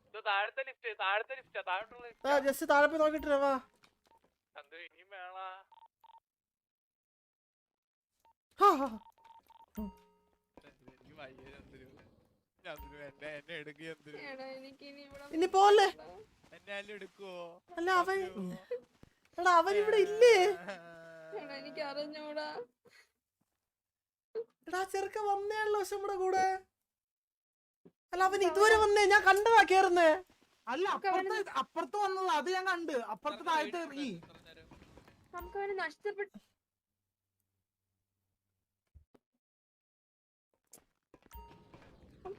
ഇത് താഴത്തെ ലിഫ്റ്റാ താഴോട്ടുള്ള ജസ്റ്റ് താഴെ പോയി നോക്കിട്ട് വാ. ചന്ദ്രു ഇനിയും വേണാ ഹാ, ഹാ. എനിക്ക് വയ്യ ചന്ദ്രു എന്നെ എടുക്കുക ചന്ദ്രു എടാ എനിക്ക് ഇനി ഇവിടെ ഇനി പോലെ എന്നെ അല്ല എടുക്കുവോ അല്ല അവൻ എടാ അവൻ ഇവിടെ ഇല്ലേ? എടാ എനിക്ക് അറിഞ്ഞൂടാ എടാ ചെറുക്ക വന്നേയുള്ളൂ പക്ഷെ നമ്മുടെ കൂടെ. അല്ല അവൻ ഇതുവരെ വന്നേ, ഞാൻ കണ്ടതാ കേറുന്നേ. അല്ല അപ്പുറത്ത് വന്നത് അത് ഞാൻ കണ്ട്. അപ്പുറത്ത് താഴത്ത് ഇറങ്ങി. നമുക്ക് അവന് നഷ്ടപ്പെട്ടു.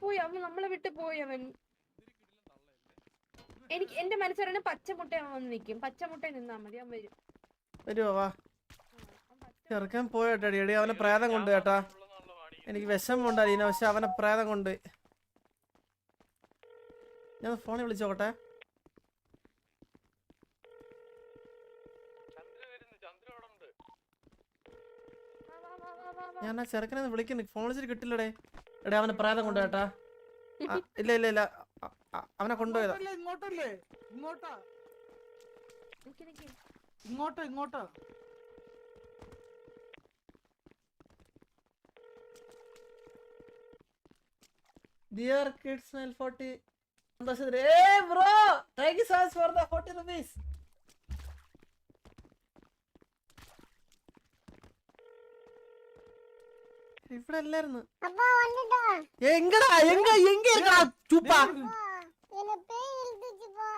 പോയി അവൻ നമ്മളെ വിട്ട് പോയി അവൻ. എനിക്ക് എന്റെ മനസ്സറിഞ്ഞ പച്ചമുട്ട അവൻ വന്ന് നിക്കും. പച്ചമുട്ടയിൽ നിന്നാ മതി അവൻ വരും. വരുവോ വാ. ചെറുക്കൻ പോയിട്ടടി എടി അവനെ പ്രേതം കൊണ്ട് കേട്ടാ. എനിക്ക് വിഷമമുണ്ട് അലീന, പക്ഷെ അവനെ പ്രേതം കൊണ്ട്. ഞാൻ ഫോണിൽ വിളിച്ചോട്ടെ. ഞാൻ ആ ചെറുക്കനെ വിളിക്കുന്നു, ഫോൺ വിളിച്ചിട്ട് കിട്ടില്ലടേ. എടേ അവനെ പ്രേതം കൊണ്ട് കേട്ടാ. ഇല്ല ഇല്ല ഇല്ല അവനെ കൊണ്ടുപോയതാ. ഇങ്ങോട്ടല്ലേ ഇങ്ങോട്ടാ നിക്ക് നിക്ക്. ഇങ്ങോട്ടാ Dear kids 940 സന്തോഷത്തില്. Hey bro, thank you so much for the 40 rupees. ഇവിടെ അല്ലായിരുന്നു. அப்பா வந்துட்டோம். എങ്ങടാ എങ്ക இருக்கா ചൂപ്പാ? என்ன பேய் இழுத்துச்சுப்பா.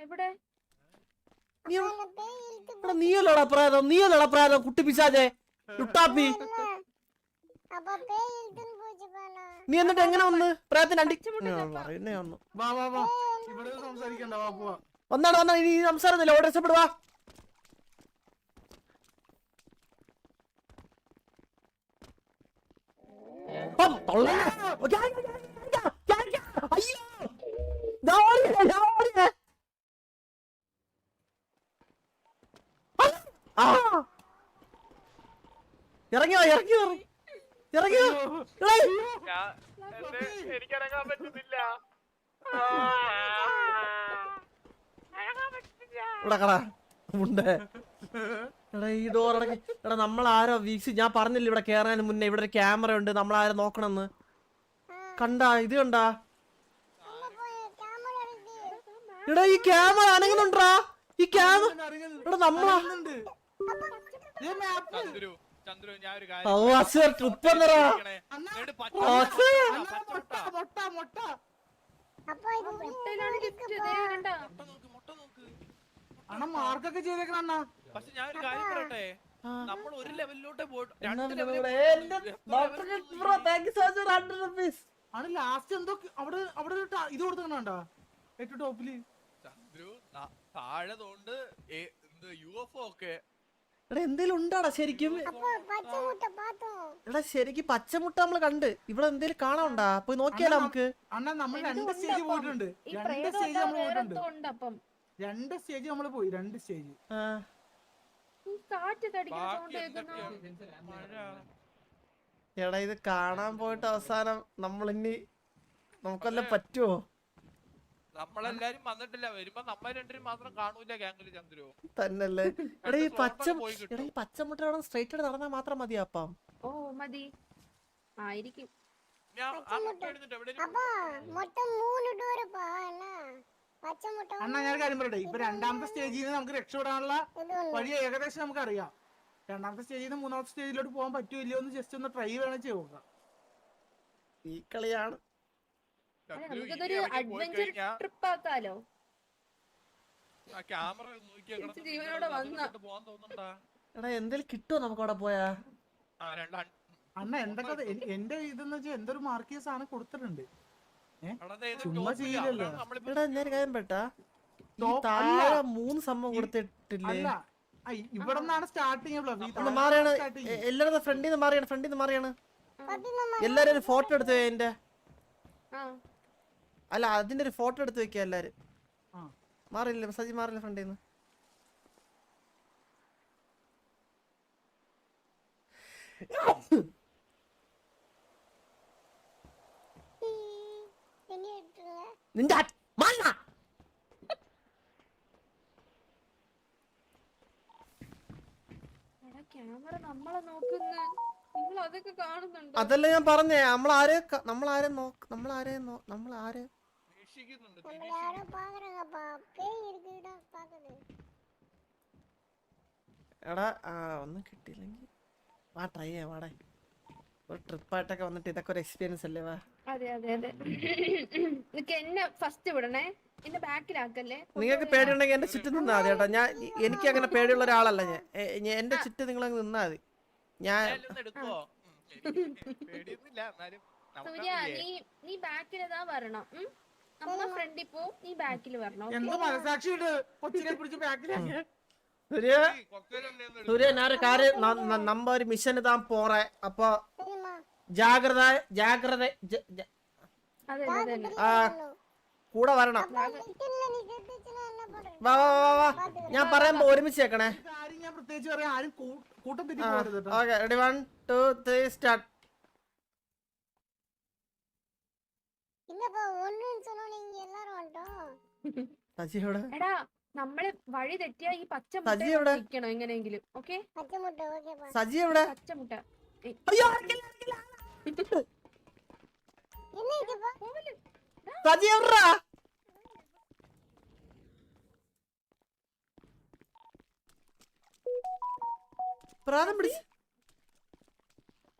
എവിടെ? നീ என்ன பேய் இழுத்து എടാ നീയല്ലോടാ പ്രായം കുട്ടി പിശാചേ ലുട്ടാപ്പി. அப்பா பேய் இழுத்துன்னு போச்சுப்பா நான். നീ എന്നിട്ട് എങ്ങനെ വന്ന് പ്രേതത്തിന്റെ അണ്ടി പറയുന്നേ വന്നു. വാ ഇവിടെ സംസാരിക്കണ്ട. വാ പോവാ. വന്നാണ് ഇനി സംസാരമില്ല. ഓർഡർ രക്ഷപ്പെടുവാ. ഇറങ്ങിയോ എനിക്കിറങ്ങാൻ പറ്റുന്നില്ല. ഇവിടെ കടാ ഉണ്ട്. എടാ ഈ ഡോർ അടക്കി. എടാ നമ്മളാരോ വീക്സി, ഞാൻ പറഞ്ഞില്ല ഇവിടെ കേറാൻ മുന്നേ ഇവിടെ ഒരു ക്യാമറ ഉണ്ട്, നമ്മളാരും നോക്കണമെന്ന്. കണ്ടാ ഇത് കണ്ടാ? എടാ ഈ ക്യാമറ അനങ്ങുന്നുണ്ടാ? ഈ ക്യാമറ എടാ നമ്മളാ ചന്ദ്രു ഞാൻ ഒരു ട്രിപ്പ് വന്നടാ. മുട്ട அப்பா இது മുട്ടയിലാണ് ലിഫ്റ്റ്. ദേ കണ്ടാ? അണ്ണ മാർക്കൊക്കെ ചെയ്തേക്കണ അണ്ണ. പക്ഷെ ഞാൻ ഒരു കാര്യം പറയട്ടെ, നമ്മൾ ഒരു ലെവലിലോട്ടേ പോയിട്ട് ആണ് ലാസ്റ്റ് എന്തോ അവിടെ ഒരു ഇത് കൊടുത്തണ്ടാ ഏറ്റവും ടോപ്പില്. ചന്ദ്രു താഴെ തോണ്ട് UFO ഒക്കെ. എടാ എന്തേലും ഉണ്ടാടാ ശരിക്കും? அப்பா பச்சை முட்டை பார்த்தோம். എടാ ശരിക്കും പച്ചമുട്ട നമ്മള് കണ്ട്. ഇവിടെ എന്തേലും കാണാണ്ടാ? പോയി നോക്കിയാലോ നമുക്ക്? അണ്ണ നമ്മൾ 2 സ്റ്റേജ് പോയിട്ടുണ്ട്. ഈ പ്രേതം വേറെന്തോ ഉണ്ട്. അപ്പം 2 സ്റ്റേജ് നമ്മള് പോയി. 2 സ്റ്റേജ്. ഈ കാറ്റ് തടിക്കുന്ന സൗണ്ട് ബാക്കി കേൾക്കുന്നു. എന്തൊക്കെയാ? മഴ. എടാ ഇത് കാണാൻ പോയിട്ട് അവസാനം നമ്മളിനി നമുക്കെല്ലാം പറ്റുമോ? നമ്മളെല്ലാരും വന്നിട്ടില്ല. വരുമ്പോ നമ്മ രണ്ടുപേരും മാത്രം കാണൂല ഗ്യാങ്ങില് ചന്ദ്രു. തന്നല്ലേ? എടാ ഈ പോയി കിട്ടും. എടാ ഈ പച്ചമുട്ട അവിടെ സ്ട്രൈറ്റ് ആയിട്ട് നടന്നാൽ മാത്രം മതി അപ്പം. ഓ മതി ആയിരിക്കും. ഞാൻ ആ മുട്ട എടുത്തിട്ട് എവിടെയെങ്കിലും அப்பா மொத்தம் 3 டோர்ப்பா அண்ணா பச்சை முட்டை അണ്ണാ ഞാൻ കാര്യം പറയട്ടെ, ഇപ്പൊ രണ്ടാമത്തെ സ്റ്റേജിൽ നിന്ന് നമുക്ക് രക്ഷപ്പെടാനുള്ള இது ஒண்ணு വഴി ഏകദേശം നമുക്ക് അറിയാം. രണ്ടാമത്തെ സ്റ്റേജിൽ നിന്ന് മൂന്നാമത്തെ സ്റ്റേജിലോട്ട് പോകാൻ പറ്റുമോ ഇല്ലയോ എന്ന് ജസ്റ്റ് ഒന്ന് ട്രൈ വേണം ചെയ്ത് നോക്കാം. ഈ കളിയാണ്. അല്ല, ചന്ദ്രു നമുക്കിതൊരു ഇനി ഇറങ്ങി പോയി അഡ്വഞ്ചർ കഴിഞ്ഞാ ട്രിപ്പ് ആക്കാലോ. ആ ക്യാമറ നോക്കിയാ തിരിച്ച് ജീവനോടെ വന്ന. പോവാൻ തോന്നുന്നുണ്ടാ? എടാ എന്തേലും കിട്ടുമോ നമുക്ക് അവിടെ പോയാ? ആ രണ്ടാ അണ്ണ എന്തൊക്കെ എന്റെ ഇതെന്ന് വെച്ചാൽ എന്തൊരു മാർക്കിയ സാധനം കൊടുത്തിട്ടുണ്ട്. ചുമ്മാ ചുമ്മാ ചെയ്യില്ലല്ലോ. എടാ ഞാൻ കാര്യം പെട്ടാ ഈ Top താഴെ അല്ല. 3 സംഭവം കൊടുത്തിട്ടില്ലേ? അല്ല ഇവിടെ നിന്നാണ് സ്റ്റാർട്ടിങ്. ഒന്ന് മാറിയാണ് എല്ലാവരുടെ ഫ്രണ്ടിൽ നിന്ന് മാറിയാണ് பப்பி மாமா എല്ലാരും ഒരു ഫോട്ടോ എടുത്ത് എന്റെ ആ അല്ല അതിന്റെ ഒരു ഫോട്ടോ എടുത്ത് വെക്കുക എല്ലാരും. ആ. മാറിയില്ല സജി മാറില്ല ഫ്രണ്ടിൽ നിന്ന്. என்ன எடுத்துங்க നിന്റെ മാറില്ല. എടാ ക്യാമറ നമ്മളെ നോക്കുന്നു. നിങ്ങൾ അതൊക്കെ കാണുന്നുണ്ടോ? അതല്ല ഞാൻ പറഞ്ഞേ നമ്മളാരെ വീക്ഷിക്കുന്നുണ്ട്. நம்ம யாரும் பாக்குறாங்கப்பா பேய் இருக்குடா பாக்குது എടാ ഒന്നും കിട്ടിയില്ലെങ്കിൽ വാ ട്രൈ ചെയ്യാം. വാടേ ഒരു ട്രിപ്പായിട്ടൊക്കെ വന്നിട്ട് ഇതൊക്കെ ഒരു എക്സ്പീരിയൻസ് അല്ലേ? വാ. അതെ അതെ അതെ. നിനക്ക് എന്നെ ഫസ്റ്റ് വിടണേ, എന്നെ ബാക്കിലാക്കല്ലേ. നിങ്ങൾക്ക് പേടിയുണ്ടെങ്കിൽ എന്റെ ചുറ്റും നിന്നാ മതി കേട്ടോ. എനിക്ക് അങ്ങനെ പേടിയുള്ള ഒരാളല്ല ഞാൻ. എന്റെ ചുറ്റും നിങ്ങളങ്ങ് നിന്നാ മതി. ഞാൻ എടുക്കോ? പേടിയൊന്നുമില്ല. എന്നാലും സൂര്യ നീ ബാക്കിലതാ വരണം. അമ്മ ഫ്രണ്ടിൽ പോ, നീ ബാക്കിൽ വരണം. എന്ത് മനസാക്ഷിയുണ്ട് കൊച്ചിനെ പിടിച്ച് ബാക്കിലാക്കി. സൂര്യ സൂര്യ ഞാൻ ഒരു കാര്യം നമ്മ ഒരു മിഷന് താൻ പോറേ. അപ്പൊ சரிம்மா ജാഗ്രത അതെ അതെ അതെ. ആ കൂടെ വരണം. லிட்டில்ல நீ செத்துச்சுனா என்ன பண்றது വാ വാ വാ വാ ഞാൻ പറയുമ്പോ ഒരുമിച്ച് വെക്കണേ. ആരും ഞാൻ പ്രത്യേകിച്ച് പറയാം, ആരും കൂട്ടം തെറ്റി പോകരുത് കേട്ടോ. Okay ready 1 2 3 start. இல்லப்பா ஒண்ணுன்னு சொன்னா நீங்க எல்லாரும் வந்துட்டோம் സജി എവിടെ? എടാ നമ്മള് വഴി തെറ്റിയാ ഈ പച്ച സജി മുട്ട എവിടെ? നിക്കണം എങ്ങനെയെങ്കിലും. ഓക്കെ பச்சை முட்டை ஓகேப்பா സജി എവിടെ? പച്ച മുട്ട. അയ്യോ என்ன இதுப்பா സജി എവിടാ? പ്രാതം പിടിച്ച്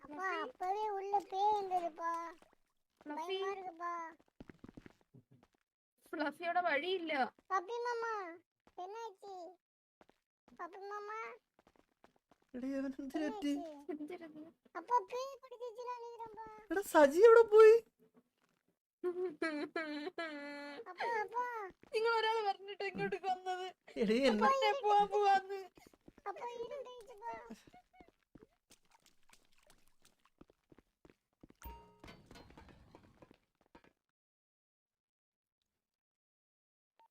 அப்பா அப்பவே உள்ள பேய் இருந்ததுப்பா ഫ്ലഫി பயமா இருக்குப்பா ഫ്ലഫിയുടെ വഴിയില്ല. பப்பி மாமா என்னாச்சு பப்பி மாமா എടീ അവൻ എന്തിനു പറ്റി? എന്തിരുന്ന്? அப்பா பேய் பிடிச்சிச்சுன்னு நினைக்கிறேன்ப்பா എടാ സജി എവിടെ പോയി? அப்பா அப்பா നിങ്ങൾ ഒരാൾ പറഞ്ഞിട്ട് ഇങ്ങോട്ട് വന്നത്. എടീ എന്നെ പോവാന്ന്. அப்பா இருந்துச்சுப்பா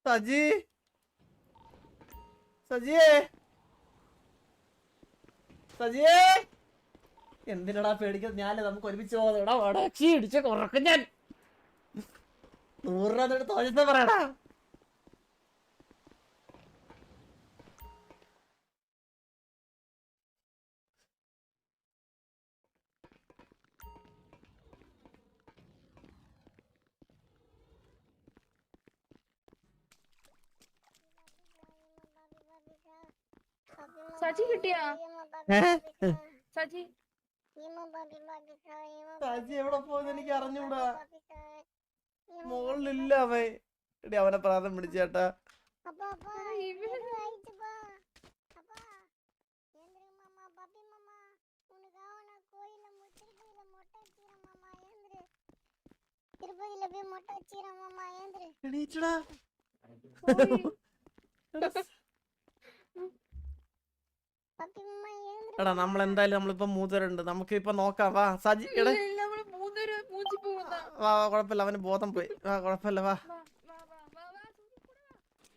സജി സജിയേ സജിയേ എന്തിനടാ പേടിക്കുന്നത്? ഞാനേ നമുക്ക് ഒരുമിച്ച് പോകാം. വടച്ചി ഇടിച്ച് കുറക്കും ഞാൻ. 100 രൂപ തോന്നിച്ച പറയടാ. സജി കിട്ടിയാ? സജി സജി എവിടെ പോയെന്ന് എനിക്ക് അറിഞ്ഞൂടാ. മുകളിലില്ല അവൻ. എടി അവനെ പ്രാതം പിടിച്ചേട്ടാ. அப்பா அப்பா இது ஆயிடுச்சுப்பா அப்பா ஏந்திரு மாமா பப்பி மாமா உனக்காக நான் கோயில்ல திருப்பதியில மொட்டை வச்சுக்கிறேன் மாமா ஏந்திரு திருப்பதியில போய் மொட்டை வச்சுக்கிறேன் மாமா ஏந்திரு എണീറ്റടാ. பப்பி மாமா ஏந்திரு എടാ നമ്മളെന്തായാലും നമ്മളിപ്പോ മൂന്നുപേരുണ്ട്. നമുക്ക് ഇപ്പൊ നോക്കാം. വാ സജി എടാ നമ്മള് മൂന്നൊരു മൂഞ്ചി പോകുന്ന. വാ വാ കുഴപ്പമില്ല. അവന് ബോധം പോയി. വാ കുഴപ്പമില്ല. വാ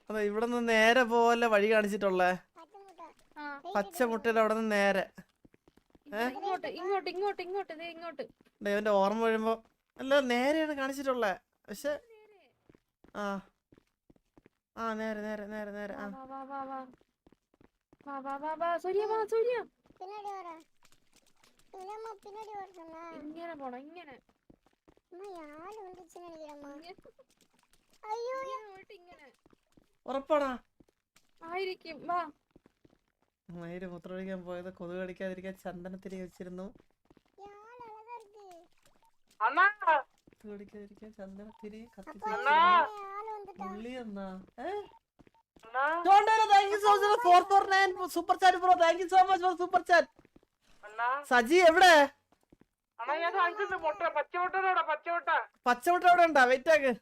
അതെ ഇവിടെ നിന്ന് നേരെ പോലെ വഴി കാണിച്ചിട്ടുള്ളേ. பச்சை முட்டை ആ പച്ച മുട്ടയുടെ അവിടെ നിന്ന് നേരെ. ഇങ്ങോട്ട് ഇങ്ങോട്ട് ഇങ്ങോട്ട് ഇങ്ങോട്ട് ദേ ഇങ്ങോട്ട്. ഡേ, ഇവന്റെ ഓർമ്മ വരുമ്പോ അല്ല നേരെയാണ് കാണിച്ചിട്ടുള്ളേ. പക്ഷെ ആ ആ നേരെ നേരെ നേരെ നേരെ ആ വാ വാ വാ വാ വാ വാ വാ വാ സൂര്യ വാ സൂര്യ. பின்னாடி வரேன் இல்லம்மா பின்னாடி வரணும்னா ഇങ്ങനെ പോണം ഇങ്ങനെ. அம்மா யாரு வந்துச்சுன்னு நினைக்கிறேம்மா ഇങ്ങനെ ஐயோ പോയിട്ട് ഇങ്ങനെ ഉറപ്പാണാ? ആയിരിക്കും. വാ. മയില് മൂത്രമൊഴിക്കാൻ പോയത് കൊതുക് കടിക്കാതിരിക്കാൻ ചന്ദനത്തിരി വെച്ചിരുന്നു. யார் அழகா இருக்கு അണ്ണാ കൊതുക് കടിക്കാതിരിക്കാൻ ചന്ദനത്തിരി കത്തിച്ച് அப்பா அண்ணா. ஆள் வந்துட்டா ഉള്ളി എന്നാ അണ്ണാ thank you so much 449 super chat bro. Thank you so much for super chat. അണ്ണാ സജി എവിടെ? അണ്ണാ ഞാൻ കാണിച്ചിട്ടുണ്ട് മുട്ട പച്ചമുട്ടനോടാ പച്ചമുട്ട പച്ചമുട്ട എവിടെ ഉണ്ടാ? വെയിറ്റ് ആക്ക്.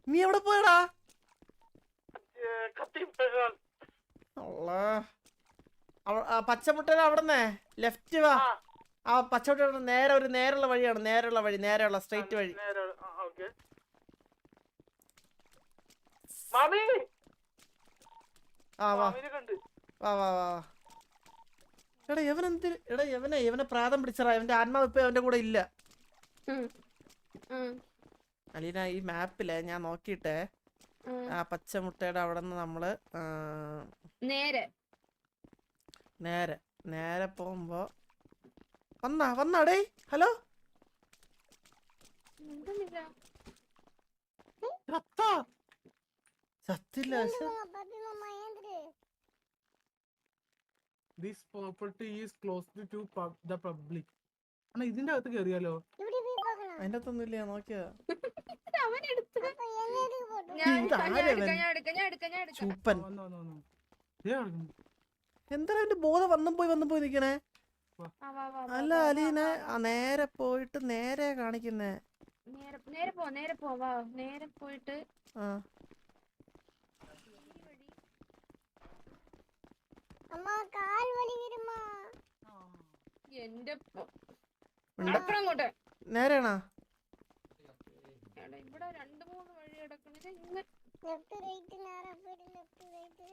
നീ എവിടെ പോയടാ? കത്തി പച്ചമുട്ട അവിടെന്നേ ലെഫ്റ്റ് വാ. ആ പച്ചമുട്ട നേരെ ഒരു നേരെയുള്ള വഴിയാണ്. നേരെയുള്ള വഴി, നേരെയുള്ള സ്ട്രെയിറ്റ് വഴി. ഓക്കെ മാമി ആ വാ മാമിനെ കണ്ട് വാ വാ വാ വാ. എടാ യവൻ എന്തിന്? എടാ യവനെ പ്രാതം പിടിച്ചടാ. ഇവന്റെ ആത്മാവ് ഇപ്പൊ അവന്റെ കൂടെ ഇല്ല. ഉം. ഉം. അലീന, ഈ മാപ്പില് ഞാൻ നോക്കിയിട്ടേ ഉം. ആ പച്ചമുട്ടയുടെ അവിടെ നിന്ന് നമ്മള് നേരെ നേരെ നേരെ പോകുമ്പോ വന്നാടേ. ഹലോ എന്തുമില്ല. സത്തില്ല. പക്ഷെ மாமா பாப்பி மாமா ஏந்திரு this property is closed to the public. അണ്ണാ ഇതിന്റെ അകത്ത് കയറിയാലോ? இப்படி போய் பார்க்கலாம் അതിന്റെ അകത്തൊന്നുമില്ല. ഞാൻ നോക്കിയതാ. അവൻ എടുത്ത് அப்ப எங்க எதுக்கு போட்டோம் ഞാൻ ഇത് എടുക്കാം, ആരാ ഇവൻ? ഞാൻ എടുക്കാം. ചൂപ്പൻ. വന്നു വന്നു വന്നു ദേ കിടക്കുന്നു. എന്താ അവന്റെ ബോധം വന്നും പോയി നിക്കണേ? ആ, വാ, വാ, വാ, അല്ല വാ, വാ, അലീന, വാ. ആ നേരെ പോയിട്ട് നേരെ കാണിക്കുന്നേ. നേരെ പോ വാ. നേരെ പോയിട്ട് ആ ഈ വഴി. அம்மா கால் வலிக்குதுமா എന്റെ ഉണ്ട്. നടക്കണം അങ്ങോട്ട്. നേരെയാണോ? എടാ, ഇവിടെ 2-3 വഴി കിടക്കണത് ഇങ്ങനെ. லெஃப்ட் ரைட் நேரா போயிடு லெஃப்ட்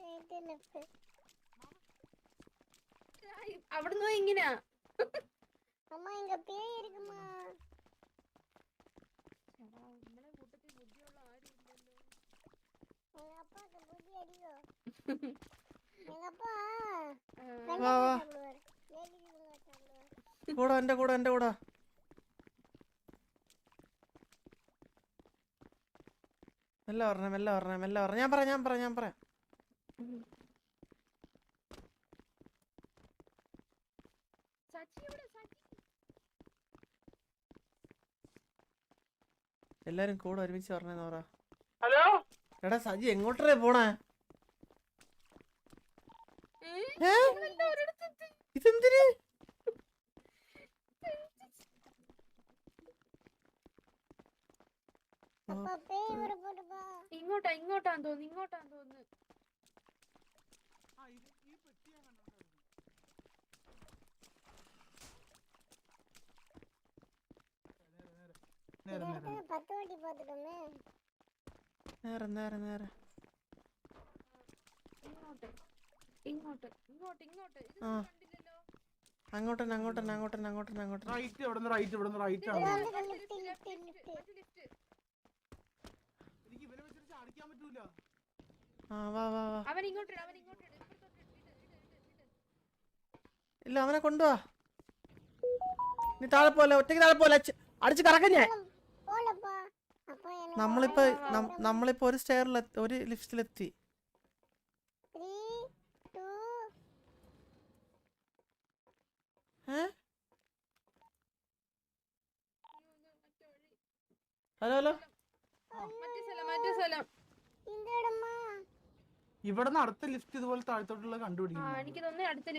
ரைட் லெஃப்ட் അവിടുന്ന് പോയി ഇങ്ങനെയാ. அம்மா இங்க பேய் இருக்குமா എടാ, നമ്മളെ കൂട്ടത്തിൽ ബുദ്ധിയുള്ള ആരും ഇല്ലല്ലോ. எங்க அப்பாக்கு புத்தி அடிக்கோ எங்க அப்பா ആ, വാ വാ. சாப்பிடுவார் லேடி சாப்பிடுவார் കൂടെ എന്റെ കൂടെ. മെല്ലെ പറഞ്ഞേ. ഞാൻ പറയാം. സച്ചി എവിടെ? സച്ചി എല്ലാരും കൂടെ ഒരുമിച്ച് പറഞ്ഞേന്ന് പറ. ഹലോ എടാ സജി എങ്ങോട്ടേ പോണേ? ഏ? ഇതെന്തിന്? அப்பா பேய் வர போடுப்பா ഇങ്ങോട്ടാന്ന് തോന്നുന്നു. ആ ഈ പെട്ടി ഞാൻ കണ്ടിട്ടുണ്ടായിരുന്നു. നേരെ இந்த இடத்துல 10 வாட்டி பார்த்துட்டோமே നേരെ ഇങ്ങോട്ട്. ഇത് ആ. കണ്ടില്ലല്ലോ. അങ്ങോട്ടൻ. റൈറ്റ് ഇവിടുന്ന് റൈറ്റ് ആണ്. வந்து லிஃப்ட் ലിഫ്റ്റ്. എനിക്ക് ഇവനെ വെച്ചിട്ട് ചാടിക്കാൻ പറ്റൂല. ആ വാ. അവൻ ഇങ്ങോട്ട് ഇട്. ഇല്ല അവനെ കൊണ്ടുവാ. നീ താഴെ പോലെ ഒറ്റയ്ക്ക് അടിച്ച് കറക്കം ഞാൻ. போலப்பா அப்பா என்ன നമ്മളിപ്പോ ഒരു ലിഫ്റ്റിലെത്തി. 3 2 ഏ? ഹലോ മറ്റേ സ്ഥലം. இந்த இடமா ഇവിടുന്ന് അടുത്ത ലിഫ്റ്റ് ഇതുപോലെ താഴത്തോട്ടുള്ള ആ, കണ്ടുപിടിക്കും. എനിക്ക് തോന്നുന്നു അടുത്ത